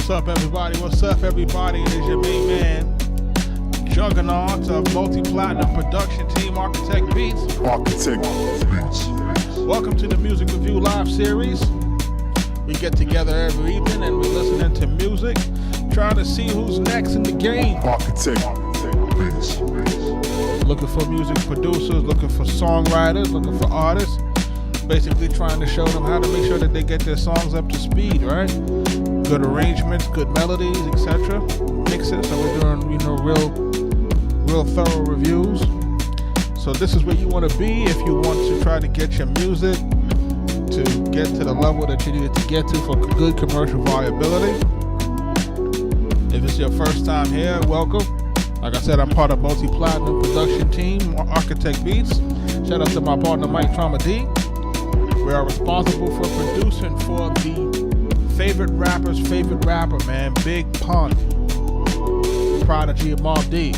What's up, everybody? What's up, everybody? It is your main man, juggernaut of multi-platinum production team, Arkatech Beatz. Arkatech Beatz. Welcome to the Music Review Live series. We get together every evening and we're listening to music, trying to see who's next in the game. Arkatech Beatz. Looking for music producers, looking for songwriters, looking for artists. Basically trying to show them how to make sure that they get their songs up to speed, right? Good arrangements, good melodies, etc. Mixes, so we're doing, real thorough reviews. So this is where you want to be if you want to try to get your music to get to the level that you need it to get to for good commercial viability. If it's your first time here, welcome. Like I said, I'm part of multi-platinum production team, Arkatech Beatz. Shout out to my partner, Mike Trauma D. We are responsible for producing for the favorite rapper's favorite rapper, man, Big Pun, Prodigy of Mobb D,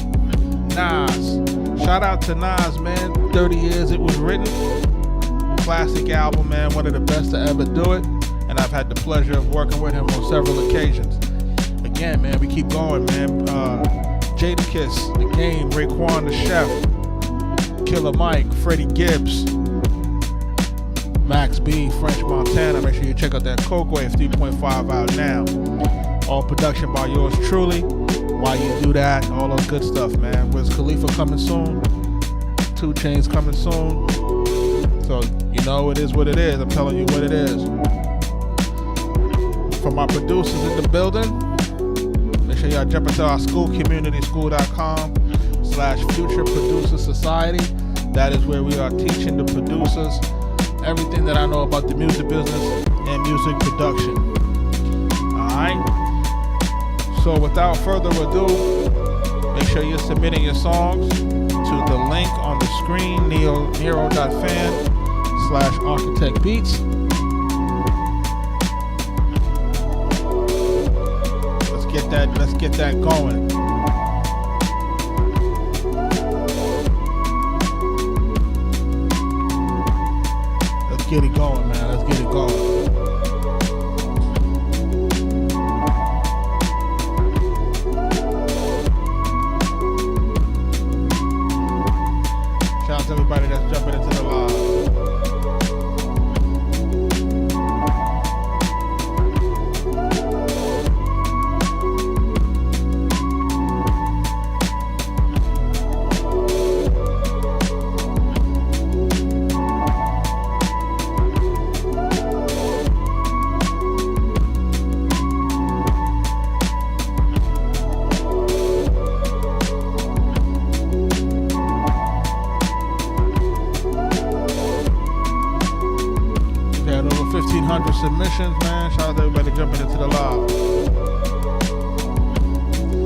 Nas. Shout out to Nas, man. 30 years it was written. Classic album, man. One of the best to ever do it. And I've had the pleasure of working with him on several occasions. Again, man, we keep going, man. Jadakiss, The Game, Raekwon the Chef, Killer Mike, Freddie Gibbs, Max B, French Montana. Make sure you check out that Coke Wave 3.5 out now. All production by yours truly. While you do that, all those good stuff, man. Wiz Khalifa coming soon. 2 Chainz coming soon. So, you know, it is what it is. I'm telling you what it is. For my producers in the building, make sure y'all jump into our school community, school.com/Future Producer Society. That is where we are teaching the producers everything that I know about the music business and music production. Alright? So without further ado, make sure you're submitting your songs to the link on the screen, nero.fan/Arkatech Beatz. Let's get that going. Let's get it going, man. Let's get it going. Shout out to everybody that's jumping into the live. Submissions, man. Shout out to everybody jumping into the live.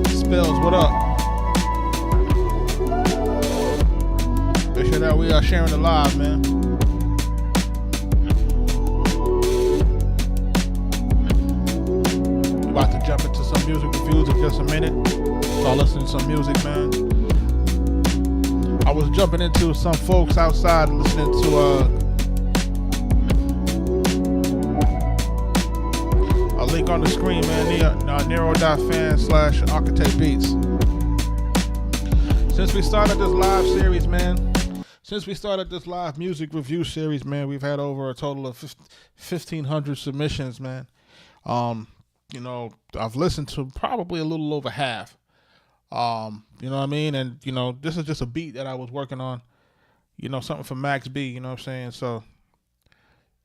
Spills, what up? Make sure that we are sharing the live, man. We're about to jump into some music reviews in just a minute. Start listening to some music, man. I was jumping into some folks outside listening to link on the screen, man. Nero.fan/Arkatech Beatz. Since we started this live series, man, since we started this live music review series, man, we've had over a total of 1,500 submissions, man. I've listened to probably a little over half. You know what I mean? And, this is just a beat that I was working on, something for Max B, you know what I'm saying? So,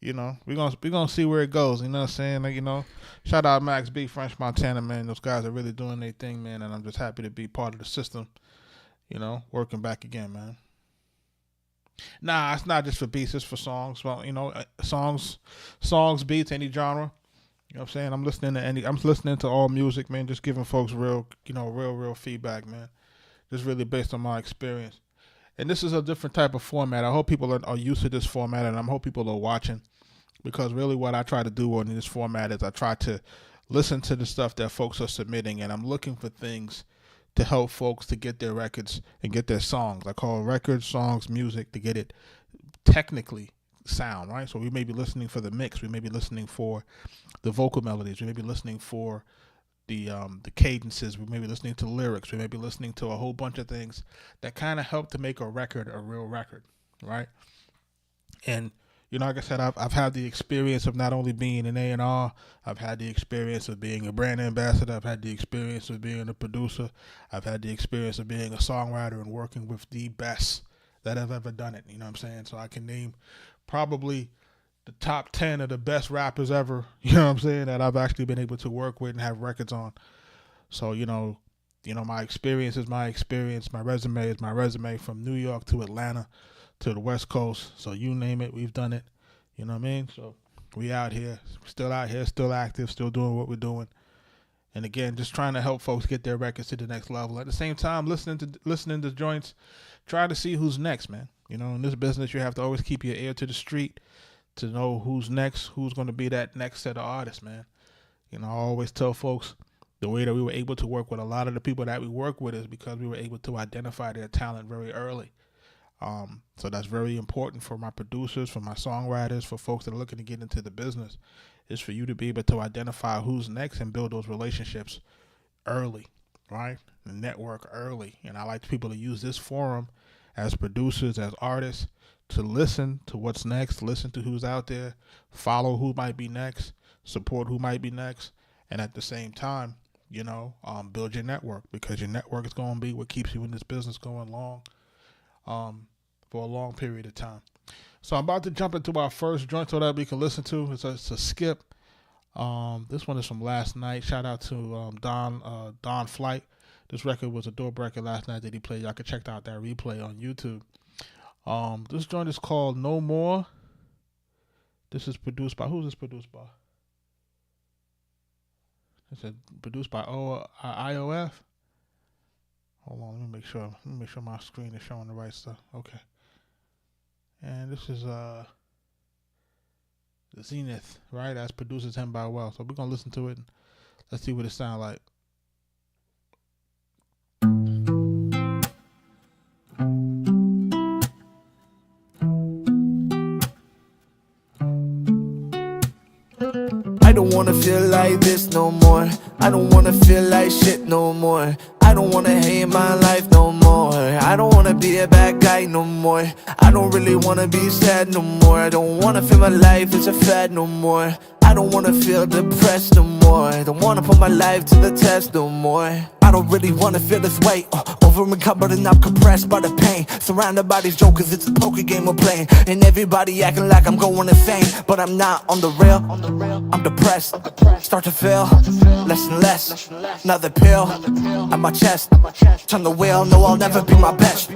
we're gonna see where it goes, you know what I'm saying? Shout out Max B, French Montana, man. Those guys are really doing their thing, man, and I'm just happy to be part of the system, working back again, man. Nah, it's not just for beats, it's for songs. Well, songs, beats, any genre. You know what I'm saying? I'm listening to all music, man, just giving folks real feedback, man. Just really based on my experience. And this is a different type of format. I hope people are used to this format, and I hope people are watching, because really what I try to do on this format is I try to listen to the stuff that folks are submitting, and I'm looking for things to help folks to get their records and get their songs. I call records, songs, music, to get it technically sound, right? So we may be listening for the mix. We may be listening for the vocal melodies. We may be listening for the cadences. We may be listening to lyrics. We may be listening to a whole bunch of things that kind of help to make a record a real record, right? And like I said, I've had the experience of not only being an A&R, I've had the experience of being a brand ambassador, I've had the experience of being a producer, I've had the experience of being a songwriter and working with the best that have ever done it. You know what I'm saying? So I can name probably the top 10 of the best rappers ever, you know what I'm saying, that I've actually been able to work with and have records on. So, my experience is my experience. My resume is my resume, from New York to Atlanta to the West Coast. So you name it, we've done it. You know what I mean? So we out here, still active, still doing what we're doing. And again, just trying to help folks get their records to the next level. At the same time, listening to joints, try to see who's next, man. In this business, you have to always keep your ear to the street to know who's next, who's going to be that next set of artists, man. I always tell folks the way that we were able to work with a lot of the people that we work with is because we were able to identify their talent very early. So that's very important for my producers, for my songwriters, for folks that are looking to get into the business, is for you to be able to identify who's next and build those relationships early, right? The network early. And I like people to use this forum as producers, as artists, to listen to what's next, listen to who's out there, follow who might be next, support who might be next, and at the same time, build your network, because your network is going to be what keeps you in this business going long. For a long period of time. So I'm about to jump into our first joint so that we can listen to. It's a skip. This one is from last night. Shout out to Don Flight. This record was a dope record last night that he played. Y'all can check out that replay on YouTube. This joint is called No More. This is produced by, who's this produced by? It's produced by IOF. Hold on, let me make sure my screen is showing the right stuff. Okay. And this is the Zenith, right? That's produced 10 by Well. So we're gonna listen to it and let's see what it sounds like. I don't wanna feel like this no more. I don't wanna feel like shit no more. I don't wanna hate my life no more. I don't wanna be a bad guy no more. I don't really wanna be sad no more. I don't wanna feel my life is a fad no more. I don't wanna feel depressed no more. I don't wanna put my life to the test no more. I don't really wanna feel this way. Over encumbered and I'm compressed by the pain. Surrounded by these jokers, it's a poker game we're playing. And everybody acting like I'm going insane. But I'm not on the rail. I'm depressed. Start to feel less and less. Another pill on my chest. Turn the wheel, no I'll never be my best.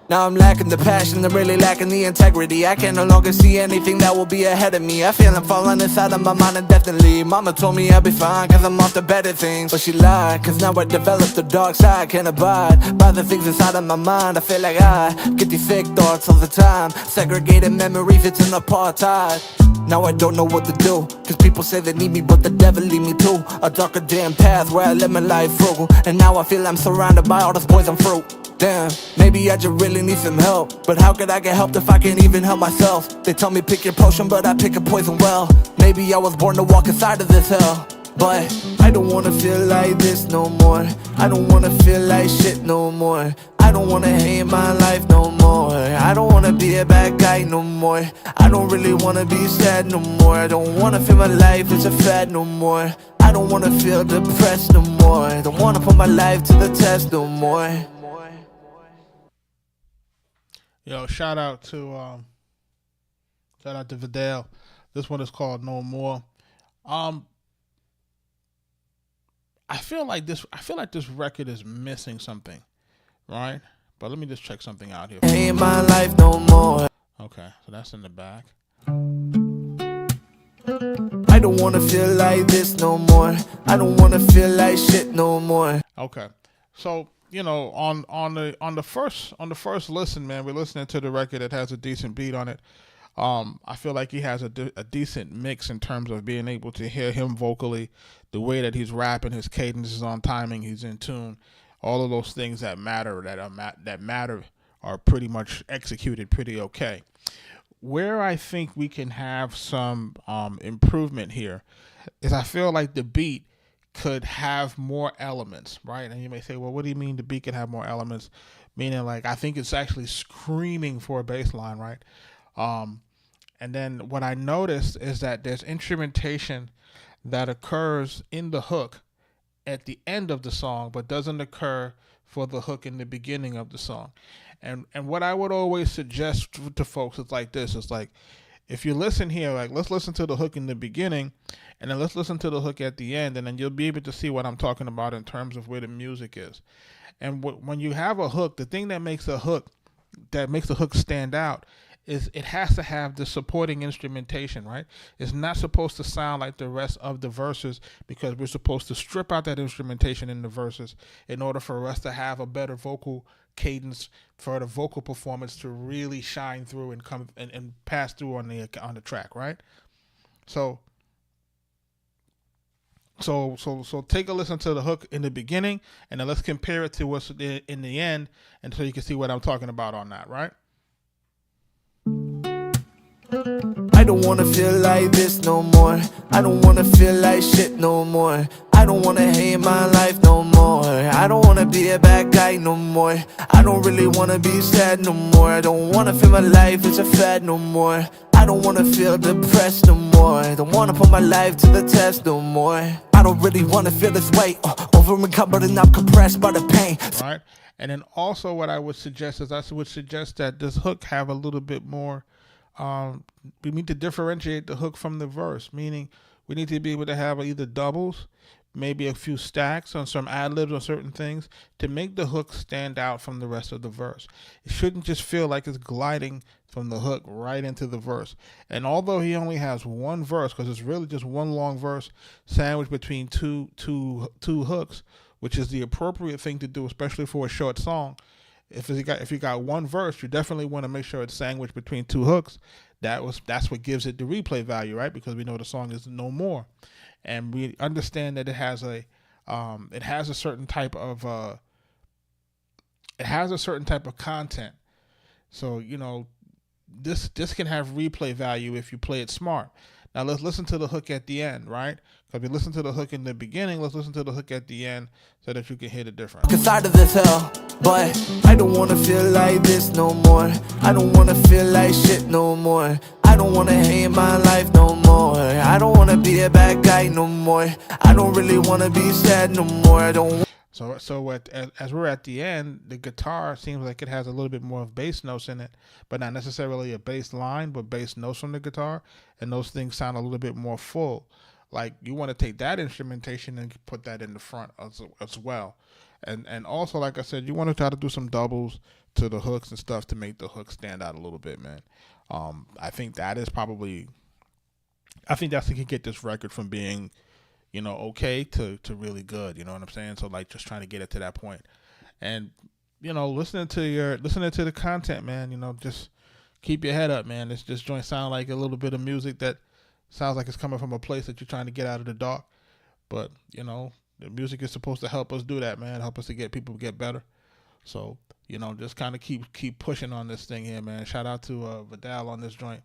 Now I'm lacking the passion, I'm really lacking the integrity. I can no longer see anything that will be ahead of me. I feel I'm falling inside of my mind indefinitely. Mama told me I'll be fine, cause I'm off to better things. But she lied, cause now I developed the dark side. Can't abide by the things inside of my mind. I feel like I get these fake thoughts all the time. Segregated memories, it's an apartheid. Now I don't know what to do, cause people say they need me, but the devil lead me to a darker damn path where I live my life frugal. And now I feel I'm surrounded by all this poison fruit. Damn, maybe I just really need some help. But how could I get help if I can't even help myself? They tell me pick your potion, but I pick a poison well. Maybe I was born to walk inside of this hell. But I don't wanna feel like this no more. I don't wanna feel like shit no more. I don't wanna hate my life no more. I don't wanna be a bad guy no more. I don't really wanna be sad no more. I don't wanna feel my life is a fad no more. I don't wanna feel depressed no more. I don't wanna put my life to the test no more. Yo, shout out to Vidal. This one is called No More. I feel like this record is missing something, right? But let me just check something out here. Ain't my life no more. Okay, so that's in the back. I don't wanna feel like this no more. I don't wanna feel like shit no more. Okay, so on the first listen, man, we're listening to the record that has a decent beat on it. I feel like he has a decent mix in terms of being able to hear him vocally, the way that he's rapping, his cadence is on timing, he's in tune. All of those things that matter are pretty much executed pretty okay. Where I think we can have some improvement here is I feel like the beat could have more elements, right? And you may say, well, what do you mean the beat can have more elements? Meaning, like, I think it's actually screaming for a bass line, right? And then what I noticed is that there's instrumentation that occurs in the hook at the end of the song, but doesn't occur for the hook in the beginning of the song. And what I would always suggest to folks is like this. It's like, if you listen here, like, let's listen to the hook in the beginning, and then let's listen to the hook at the end, and then you'll be able to see what I'm talking about in terms of where the music is. And when you have a hook, the thing that makes the hook stand out is it has to have the supporting instrumentation, right? It's not supposed to sound like the rest of the verses, because we're supposed to strip out that instrumentation in the verses in order for us to have a better vocal cadence, for the vocal performance to really shine through and come and pass through on the track, right? So take a listen to the hook in the beginning, and then let's compare it to what's in the end, and so you can see what I'm talking about on that, right? I don't wanna feel like this no more. I don't wanna feel like shit no more. I don't wanna hate my life no more. I don't wanna be a bad guy no more. I don't really wanna be sad no more. I don't wanna feel my life is a fad no more. I don't wanna feel depressed no more. Don't wanna put my life to the test no more. I don't really wanna feel this way. Over and covered and I'm compressed by the pain. Right? And then also what I would suggest is that this hook have a little bit more. We need to differentiate the hook from the verse, meaning we need to be able to have either doubles, maybe a few stacks on some ad-libs on certain things to make the hook stand out from the rest of the verse. It shouldn't just feel like it's gliding from the hook right into the verse. And although he only has one verse, because it's really just one long verse sandwiched between two hooks, which is the appropriate thing to do, especially for a short song. If you got one verse, you definitely want to make sure it's sandwiched between two hooks. That's what gives it the replay value, right? Because we know the song is No More, and we understand that it has a certain type of content. So this can have replay value if you play it smart. Now let's listen to the hook at the end, right? Because we listen to the hook in the beginning, let's listen to the hook at the end so that you can hear the difference. Inside of this hell, but I don't wanna feel like this no more. I don't wanna feel like shit no more. I don't wanna hate my life no more. I don't wanna be a bad guy no more. I don't really wanna be sad no more. I don't. So as we're at the end, the guitar seems like it has a little bit more of bass notes in it, but not necessarily a bass line, but bass notes from the guitar, and those things sound a little bit more full. Like, you want to take that instrumentation and put that in the front as well. And also, like I said, you want to try to do some doubles to the hooks and stuff to make the hook stand out a little bit, man. I think that's what can get this record from being, okay to really good. You know what I'm saying? So, like, just trying to get it to that point. And, listening to the content, man, just keep your head up, man. This joint sound like a little bit of music that sounds like it's coming from a place that you're trying to get out of the dark. But, the music is supposed to help us do that, man. Help us to get people to get better. So, just kind of keep pushing on this thing here, man. Shout out to Vidal on this joint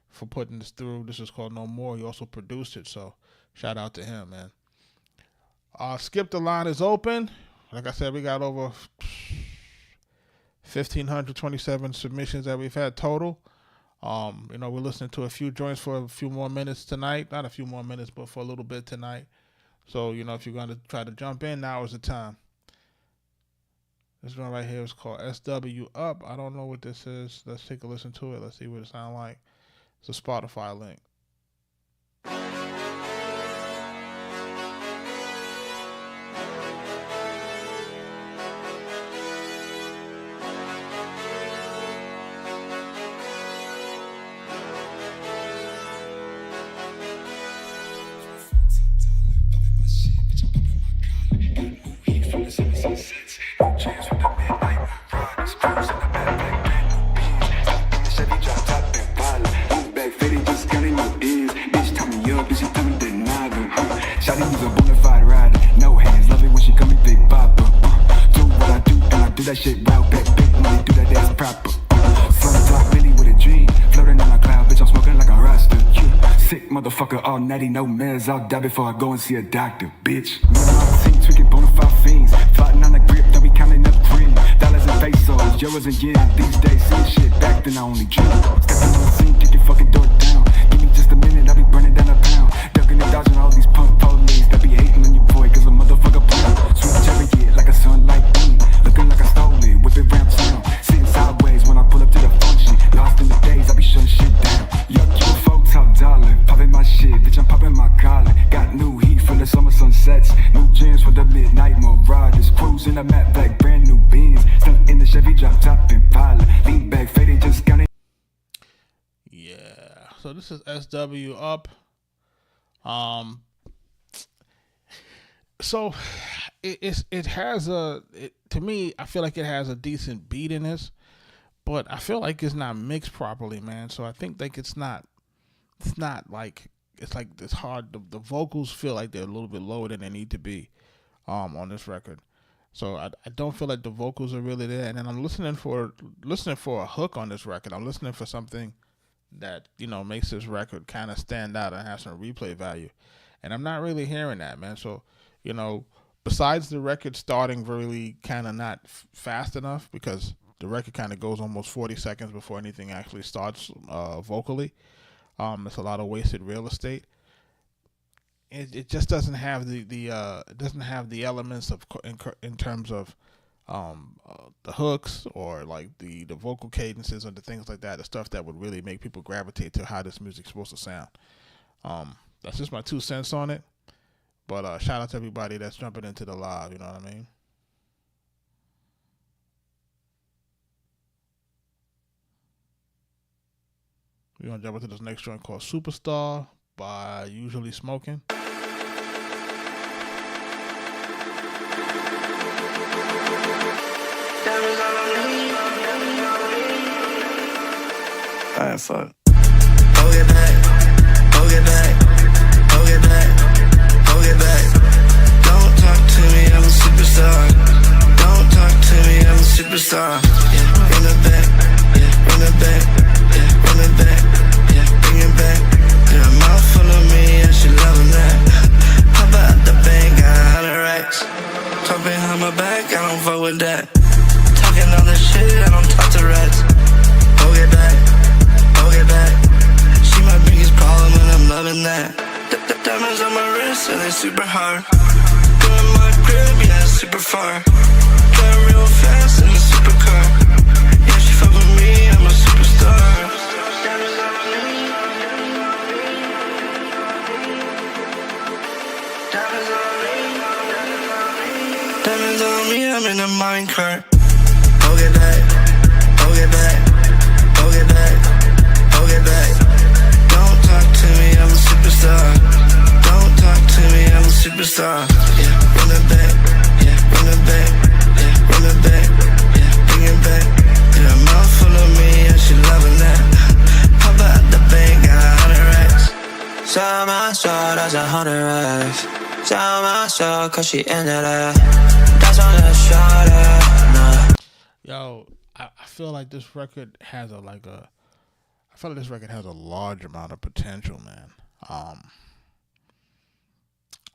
for putting this through. This is called No More. He also produced it, so shout out to him, man. Skip the Line is open. Like I said, we got over 1,527 submissions that we've had total. We're listening to a few joints for a few more minutes tonight. Not a few more minutes, but for a little bit tonight. So, if you're going to try to jump in, now is the time. This one right here is called SW Up. I don't know what this is. Let's take a listen to it. Let's see what it sounds like. It's a Spotify link. That shit well back, big money, do that ass proper. Front top, really with a dream, floating on my cloud, bitch, I'm smoking like a rasta. Sick motherfucker all natty, no meds. I'll die before I go and see a doctor, bitch. Me and my team tweaking bonafide fiends. Plotting on the grip, then we counting up green. Dollars and pesos, euros and yen. These days, seeing shit back, then I only dream. Stepping on the scene, kick your fucking door down. Give me just a minute, I'll be burning down a pound. Ducking and dodging all these punk police that be hating on your boy, cause a motherfucker pound. Sweet chariot like a sunlight beam. Looking like I stole it, whip it round town. Sitting sideways when I pull up to the function. Lost in the days, I be shutting shit down. Yuck, you folks top dollar. Popping my shit, bitch, I'm popping my collar. Got new heat for the summer sunsets. New jams for the midnight marauders. Cruising the map back, brand new beans. Stunt in the Chevy, drop top and pilot. Lean back, fading, just counting. Yeah. So this is SW Up. So it has to me, I feel like it has a decent beat in this, but I feel like it's not mixed properly, man. So I think like it's not like it's hard. The vocals feel like they're a little bit lower than they need to be on this record. So I don't feel like the vocals are really there. And then I'm listening for a hook on this record. I'm listening for something that, you know, makes this record kind of stand out and have some replay value. And I'm not really hearing that, man. So, you know, besides the record starting really kind of not fast enough, because the record kind of goes almost 40 seconds before anything actually starts vocally. It's a lot of wasted real estate. It just doesn't have it doesn't have the elements of in terms of the hooks or like the vocal cadences or the things like that, the stuff that would really make people gravitate to how this music's supposed to sound. That's just my 2 cents on it. But shout out to everybody that's jumping into the live, you know what I mean? We're going to jump into this next joint called Superstar by Usually Smoking. Alright, fuck. Hold it back, hold it back, hold it back, hold it back. Don't talk to me, I'm a superstar. Don't talk to me, I'm a superstar. Yeah, run it back, yeah, run it back, yeah, run it back, yeah, bring it back. Got a mouth full of me and she loving that. Pop out the bank, got 100 racks. Talk behind my back, I don't fuck with that. Talking all this shit, I don't talk to rats. Hold it back, hold it back. She my biggest problem and I'm loving that. The diamonds on my wrist and they super hard. Doing my crib, yeah, super far. Driving real fast in a supercar. Yeah, she fuck with me, I'm a superstar. Diamonds on me. Diamonds on me. Diamonds on me, I'm in a minecart. Hold it back, hold it back, hold it back, hold it back. Don't talk to me, I'm a superstar. Don't talk to me, I'm a superstar. Yeah, run it back, yeah, run it back, yeah, run it back, yeah, bring it back. Got a mouth full of me and she loving that. Pop out the bank, got 100 racks. Sell my soul, that's 100 racks. Sell my soul, cause she into that. That's on the shorter. Yo, I feel like this record has a large amount of potential, man. I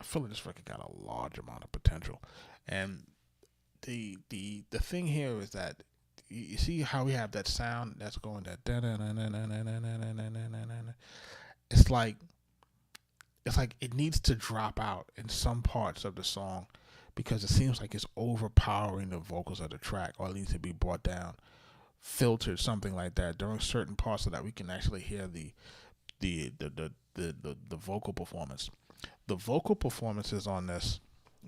feel like this record got a large amount of potential, and the thing here is that you see how we have that sound that's going that. It's like it needs to drop out in some parts of the song, because it seems like it's overpowering the vocals of the track, or it needs to be brought down, filtered, something like that. During certain parts of that, we can actually hear the vocal performance. The vocal performances on this,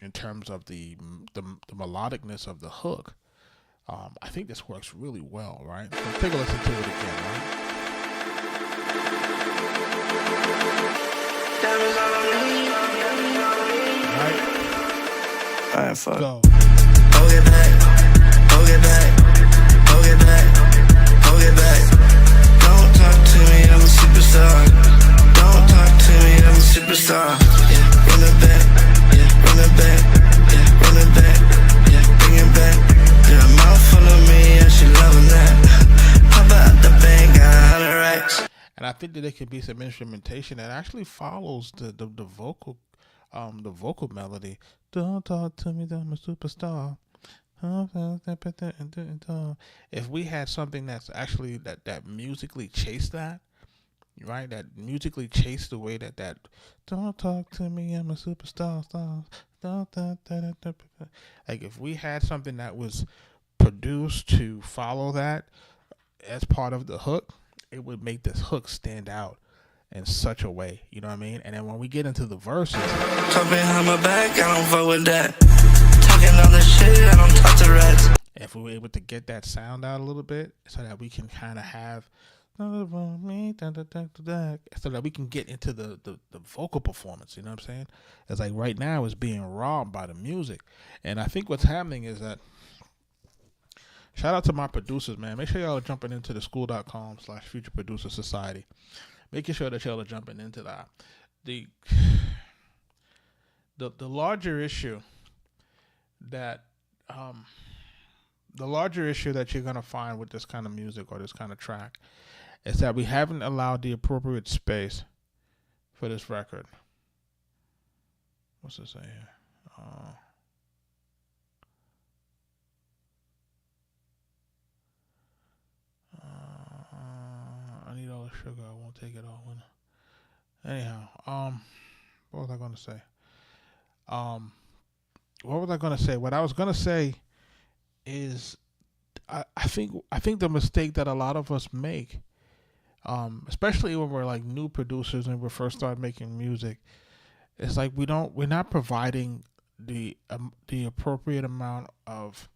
in terms of the melodicness of the hook, I think this works really well, right? So take a listen to it again, right? Right? Alright, fuck. Go. Hold it back, hold it back, hold it back, hold it back. Don't talk to me, I'm a superstar. Don't talk to me, I'm a superstar. Yeah, run it back, yeah, run it back, yeah, run it back, yeah, bring it back. Got a mouth full of me and she loving that. Pop out the bank, got 100 racks. And I think that there could be some instrumentation that actually follows the vocal melody. Don't talk to me, I'm a superstar. If we had something that's actually that musically chased that, right? That musically chased the way that don't talk to me, I'm a superstar. Like if we had something that was produced to follow that as part of the hook, it would make this hook stand out in such a way, you know what I mean? And then when we get into the verses, Come behind my back, I don't fuck with that. Talking on the shit, I don't talk to rats. if we were able to get that sound out a little bit so that we can kind of have so that we can get into the vocal performance, you know what I'm saying? It's like right now it's being robbed by the music. And I think what's happening is that, shout out to my producers, man. Make sure y'all are jumping into the school.com/Future Producer Society. Making sure that y'all are jumping into that. The larger issue that you're gonna find with this kind of music or this kind of track is that we haven't allowed the appropriate space for this record. What's it say here? I need all the sugar. I won't take it all. Anyhow, what was I gonna say? What I was gonna say is, I think the mistake that a lot of us make, especially when we're like new producers and we first start making music, is like we're not providing the appropriate amount of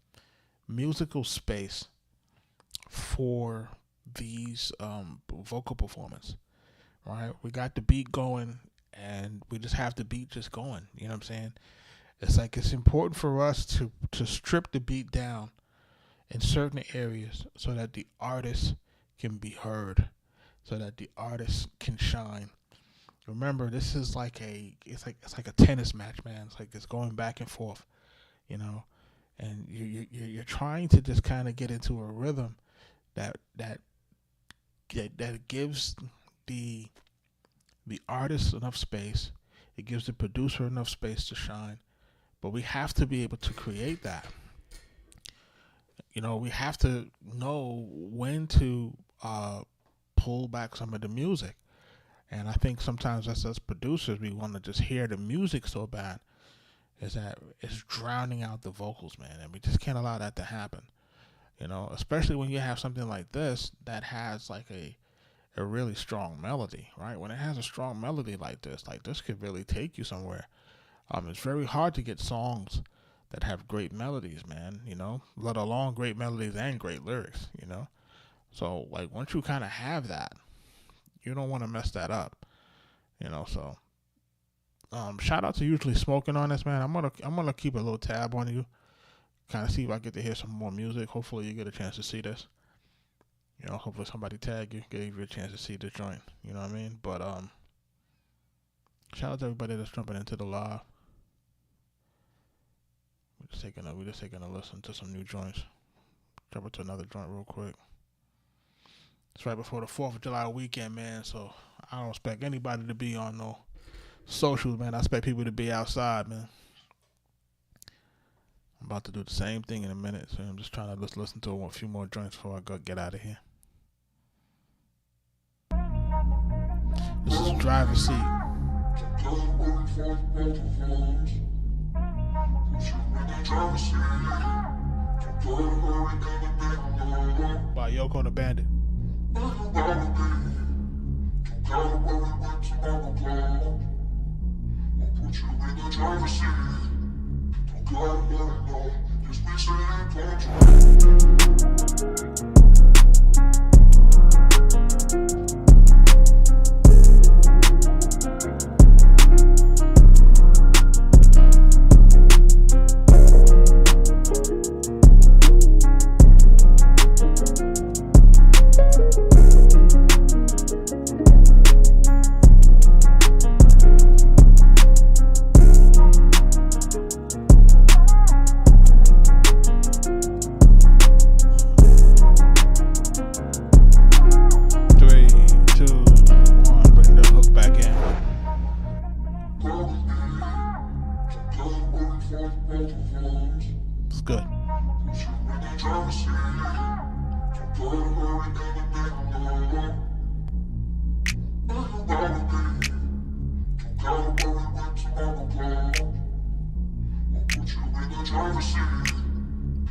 musical space for these vocal performance, right? We got the beat going and we just have the beat just going, you know what I'm saying? It's like it's important for us to strip the beat down in certain areas so that the artist can be heard, so that the artist can shine. Remember, this is like it's like a tennis match, man. It's like it's going back and forth, you know, and you're trying to just kind of get into a rhythm that gives the artist enough space. It gives the producer enough space to shine. But we have to be able to create that. You know, we have to know when to pull back some of the music. And I think sometimes as us producers, we want to just hear the music so bad is that it's drowning out the vocals, man. And we just can't allow that to happen. You know, especially when you have something like this that has like a really strong melody, right? When it has a strong melody like this could really take you somewhere. It's very hard to get songs that have great melodies, man, you know, let alone great melodies and great lyrics, you know? So, like, once you kind of have that, you don't want to mess that up, you know? So, shout out to Usually Smoking on this, man. I'm gonna keep a little tab on you, kind of see if I get to hear some more music. Hopefully you get a chance to see this. You know, hopefully somebody tag you, gave you a chance to see this joint, you know what I mean? But, shout out to everybody that's jumping into the live. We're just taking a listen to some new joints. Jump into another joint real quick. It's right before the 4th of July weekend, man, so I don't expect anybody to be on no socials, man. I expect people to be outside, man. I'm about to do the same thing in a minute, so I'm just trying to just listen to a few more joints before I get out of here. This is Driver's Seat by Yoko and the Bandit. Three. It's good.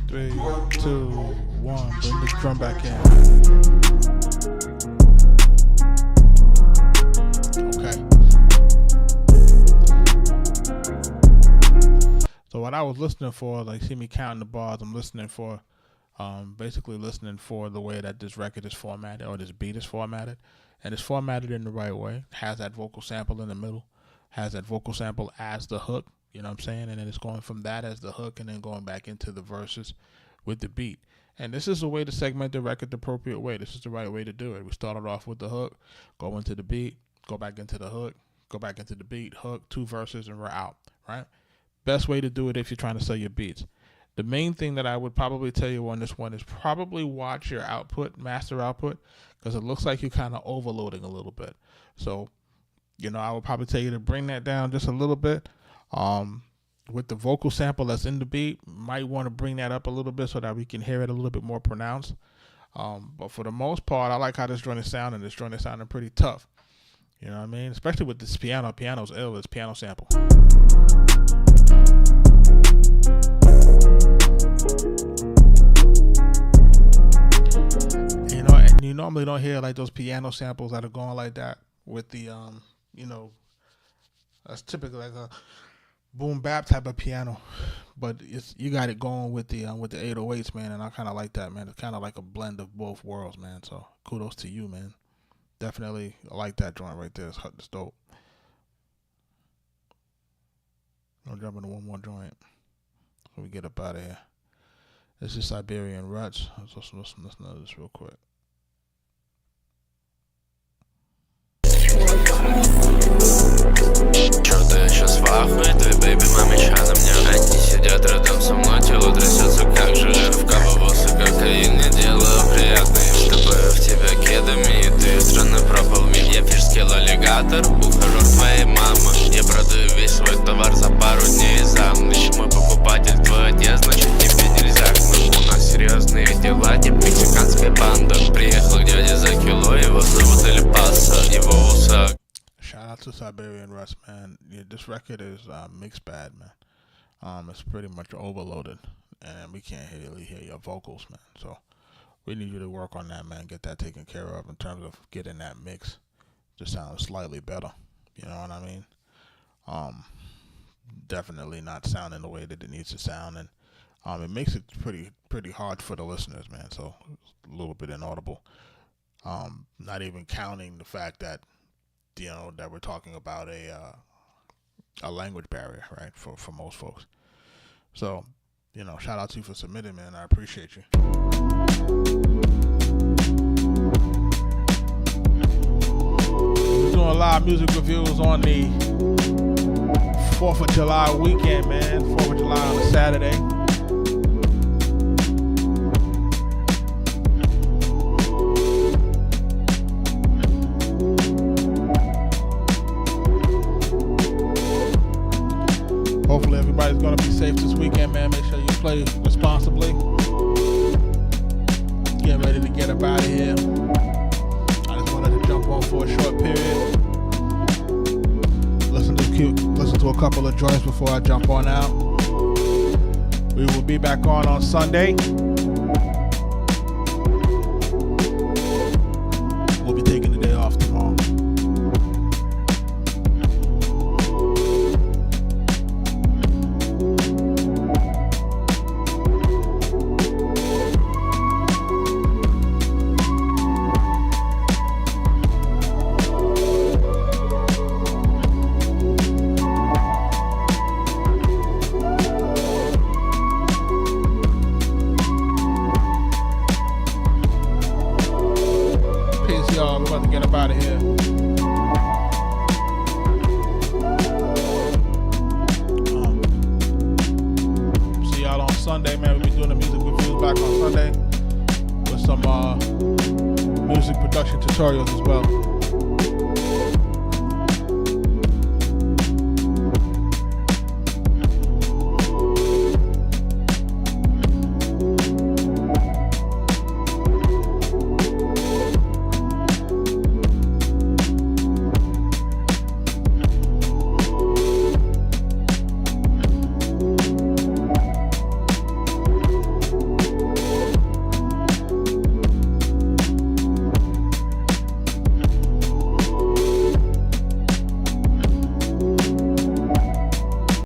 Three, two, one. Bring the drum back in. Okay. So what I was listening for, like, see me counting the bars, I'm listening for, basically listening for the way that this record is formatted, or this beat is formatted. And it's formatted in the right way. Has that vocal sample in the middle. Has that vocal sample as the hook. You know what I'm saying? And then it's going from that as the hook and then going back into the verses with the beat. And this is a way to segment the record the appropriate way. This is the right way to do it. We started off with the hook, go into the beat, go back into the hook, go back into the beat, hook, 2 verses, and we're out, right? Best way to do it if you're trying to sell your beats. The main thing that I would probably tell you on this one is probably watch your output, master output, because it looks like you're kind of overloading a little bit. So, you know, I would probably tell you to bring that down just a little bit. With the vocal sample that's in the beat, might want to bring that up a little bit so that we can hear it a little bit more pronounced. But for the most part, I like how this joint is sounding. This joint is sounding pretty tough. You know what I mean? Especially with this piano. Piano's ill. It's piano sample. You know, and you normally don't hear like those piano samples that are going like that with the, you know, that's typically like a boom bap type of piano, but it's, you got it going with the 808s, man, and I kind of like that, man. It's kind of like a blend of both worlds, man. So kudos to you, man. Definitely like that joint right there. It's dope. I'll jump into one more joint so we get up out of here. This is Siberian Ruts. Let's listen to this real quick. Чё-то я сейчас в ахуе, твой бэйби мамича на мне. Они сидят рядом со мной, тело трясется как желе. В кабовосы кокаин, не делаю приятные втопаю в тебя кедами. И ты странно пропал, меня фишскил аллигатор. Ухажер твоей мамы, я продаю весь свой товар за пару дней за ночь. Мой покупатель твой отец, значит тебе нельзя гнуть. У нас серьезные дела, тип мексиканская банда. Приехал к дяде за кило, его зовут Эль Пасо, его усак. Shout out to Siberian Ruts, man. Yeah, this record is mixed bad, man. It's pretty much overloaded, and we can't really hear your vocals, man. So we need you to work on that, man. Get that taken care of in terms of getting that mix to sound slightly better. You know what I mean? Definitely not sounding the way that it needs to sound, and it makes it pretty hard for the listeners, man. So it's a little bit inaudible. Not even counting the fact that, you know, that we're talking about a language barrier, right, for most folks. So, you know, shout out to you for submitting, man. I appreciate you. We're doing live music reviews on the 4th of July weekend, man. 4th of July on a Saturday. Hopefully everybody's going to be safe this weekend, man. Make sure you play responsibly. Get ready to get up out of here. I just wanted to jump on for a short period. Listen to a couple of joints before I jump on out. We will be back on Sunday. We'll be taking the day off tomorrow. We're about to get up out of here. See y'all on Sunday, man. We'll be doing the music reviews back on Sunday with some music production tutorials as well.